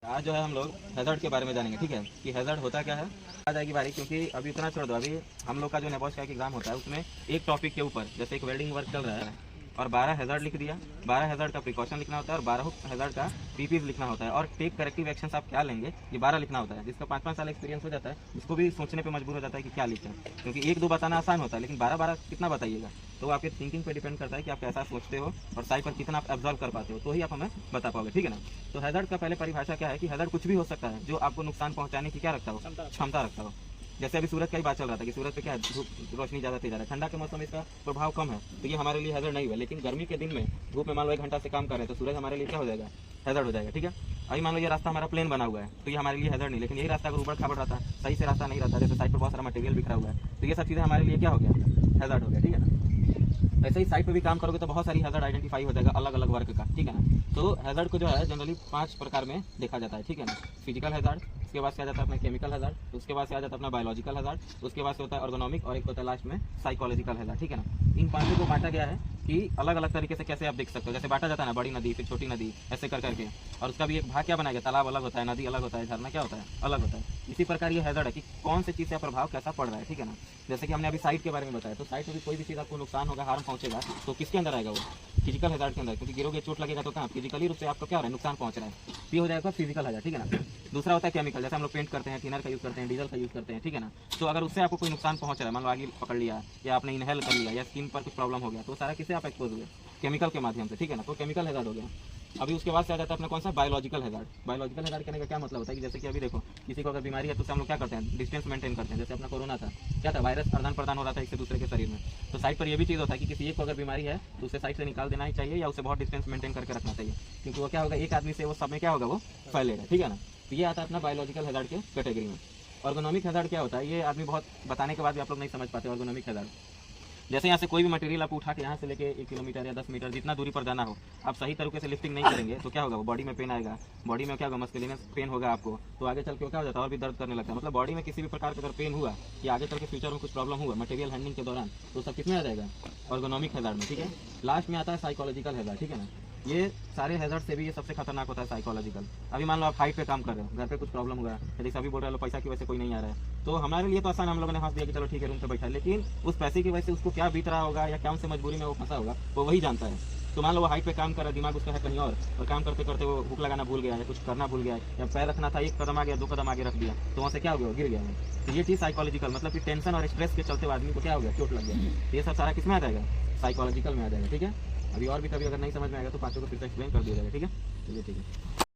आज जो है हम लोग हैज़र्ड के बारे में जानेंगे, ठीक है, कि हैज़र्ड होता क्या है। आ जाएगी बारी, क्योंकि अभी उतना छोड़ दो। अभी हम लोग का जो नेबॉश का एग्जाम होता है उसमें एक टॉपिक के ऊपर जैसे एक वेल्डिंग वर्क चल रहा है और 12 हैज़र्ड लिख दिया, 12 हैज़र्ड का प्रिकॉशन लिखना होता है और 12 हैज़र्ड का पीपीज लिखना होता है और टेक करेक्टिव एक्शंस आप क्या लेंगे ये 12 लिखना होता है। जिसका 5-5 साल एक्सपीरियंस हो जाता है उसको भी सोचने पे मजबूर हो जाता है कि क्या लिखें, क्योंकि 1-2 बताना आसान होता है लेकिन 12-12 कितना बताइएगा। तो आपके थिंकिंग पे डिपेंड करता है कि आप कैसा सोचते हो और साइड पर कितना आप एब्जॉर्व कर पाते हो, तो ही आप हमें बता पाओगे, ठीक है ना। तो हैज़र्ड का पहले परिभाषा क्या है कि हैज़र्ड कुछ भी हो सकता है जो आपको नुकसान पहुंचाने की क्या रखता हो, क्षमता रखता हो। जैसे अभी सूरज का ही बात चल रहा था कि सूरज पे क्या है, धूप रोशनी ज़्यादा तेज आ रहा है, ठंडा के मौसम में इसका प्रभाव कम है तो ये हमारे लिए हैज़र्ड नहीं हुआ। लेकिन गर्मी के दिन में धूप में मान लो 1 घंटा से काम कर रहे हैं तो सूरज हमारे लिए क्या हो जाएगा, हैज़र्ड हो जाएगा, ठीक है। अभी मान लो ये रास्ता हमारा प्लेन बना हुआ है तो ये हमारे लिए हैज़र्ड नहीं, लेकिन यही रास्ता अगर ऊबड़ खाबड़ रहता, सही से रास्ता नहीं रहता, जैसे साइड पर बहुत सारा मटेरियल बिखरा हुआ है तो ये सब चीज़ें हमारे लिए क्या हो गया, हैज़र्ड हो गया, ठीक है ना। ऐसे ही साइट पे भी काम करोगे तो बहुत सारी हैज़र्ड आइडेंटिफाई हो जाएगा अलग अलग वर्क का, ठीक है ना। तो हैज़र्ड को जो है जनरली 5 प्रकार में देखा जाता है, ठीक है ना। फिजिकल हैज़र्ड, उसके बाद से आ जाता है अपना केमिकल हैज़र्ड, उसके बाद से आ जाता है अपना बायोलॉजिकल हैज़र्ड, उसके बाद से होता है ऑर्गेनोमिक और एक होता है लास्ट में साइकोलॉजिकल हैज़र्ड, ठीक है ना। इन 5 को बांटा गया है कि अलग अलग तरीके से कैसे आप देख सकते हो। जैसे बांटा जाता है ना, बड़ी नदी फिर छोटी नदी ऐसे कर करके, और उसका भी एक भाग क्या बनाया गया, तालाब अलग होता है, नदी अलग होता है, झरना क्या होता है, अलग होता है। इसी प्रकार ये हैज़र्ड है कि कौन से चीज़ का प्रभाव कैसा पड़ रहा है, ठीक है ना। जैसे कि हमने अभी साइट के बारे में बताया, तो साइट में भी कोई भी चीज़ आपको नुकसान होगा, हार्म पहुंचेगा तो किसके अंदर आएगा, वो फिजिकल हैज़र्ड के अंदर, क्योंकि गिरोगे चोट लगेगा तो कहाँ फिजिकली रूप से आपको क्या हो रहा है, नुकसान पहुंच रहा है, ये हो जाएगा फिजिकल हैज़र्ड, ठीक है ना। दूसरा होता है केमिकल, जैसे हम लोग पेंट करते हैं, थिनर का यूज़ करते हैं, डीजल का यूज़ करते हैं, ठीक है ना। तो अगर उससे आपको कोई नुकसान पहुंच रहा है, मान लो आगे पकड़ लिया या आपने इनहेल कर लिया या स्किन पर कुछ प्रॉब्लम हो गया तो सारा किससे आप एक्सपोज हुए, केमिकल के माध्यम से, ठीक है ना। तो केमिकल हैज़र्ड हो गया। अभी उसके बाद से आ जाता है अपना कौन सा, बायोलॉजिकल हैज़र्ड। बायोलॉजिकल हैज़र्ड कहने का क्या मतलब होता है कि जैसे कि अभी देखो किसी को अगर बीमारी है तो उससे हम लोग क्या करते हैं, डिस्टेंस मेंटेन करते हैं। जैसे अपना कोरोना था, क्या था, वायरस आदान प्रदान हो रहा था एक से दूसरे के शरीर में, तो साइड पर ये भी चीज़ होता है कि किसी एक को अगर बीमारी है तो उसे साइड से निकाल देना ही चाहिए या उसे बहुत डिस्टेंस मेंटेन करके रखना चाहिए, क्योंकि वो क्या होगा, एक आदमी से वो सब में क्या होगा, वो फैलेगा, ठीक है ना। तो ये आता है अपना बायोलॉजिकल हैज़र्ड के कैटेगरी में। ऑर्गेनोमिक हैज़र्ड क्या होता है, ये आदमी बहुत बताने के बाद भी आप लोग नहीं समझ पाते। ऑर्गेनोमिक हैज़र्ड जैसे यहाँ से कोई भी मटेरियल आप उठा के यहाँ से लेके 1 किलोमीटर या 10 मीटर जितना दूरी पर जाना हो, आप सही तरीके से लिफ्टिंग नहीं करेंगे तो क्या होगा, वो बॉडी में पेन आएगा, बॉडी में क्या होगा, मस्कुलिनस पेन होगा आपको, तो आगे चल के क्या हो जाता है, और भी दर्द करने लगता है। मतलब बॉडी में किसी भी प्रकार का अगर पेन हुआ कि आगे चल के फ्यूचर में कुछ प्रॉब्लम हुआ मटेरियल हैंडलिंग के दौरान, तो सब किसमें आ जाएगा, ऑर्गेनोमिक हैज़र्ड में, ठीक है। लास्ट में आता है साइकोलॉजिकल हैज़र्ड, ठीक है ना। ये सारे हैज़र्ड से भी ये सबसे खतरनाक होता है साइकोलॉजिकल। अभी मान लो आप हाइट पे काम कर रहे हो, घर पे कुछ प्रॉब्लम हुआ है, जैसे अभी बोल रहे हो पैसा की वजह से कोई नहीं आ रहा है, तो हमारे लिए तो आसान, हम लोगों ने हंस दिया कि चलो ठीक है रूम पे बैठा है, लेकिन उस पैसे की वजह से उसको क्या बीत रहा होगा या कौन से मजबूरी में वो फंसा होगा वो वही जानता है। तो मान लो वो हाइट पे काम कर रहा है, दिमाग उसका है कहीं और काम करते करते वो हुक लगाना भूल गया या कुछ करना भूल गया या पैर रखना था 1 कदम आ गया 2 कदम आगे रख दिया तो वहाँ से क्या हो गया, गिर गया है। तो ये चीज़ साइकोलॉजिकल, मतलब कि टेंशन और स्ट्रेस के चलते आदमी को क्या हो गया, चोट लग गया। तो ये सब सारा किस में आ जाएगा, साइकोलॉजिकल में आ जाएगा, ठीक है। अभी और भी कभी अगर नहीं समझ में आएगा तो 5 को फिर से एक्सप्लेन कर दिया जाएगा, ठीक है। चलिए ठीक है।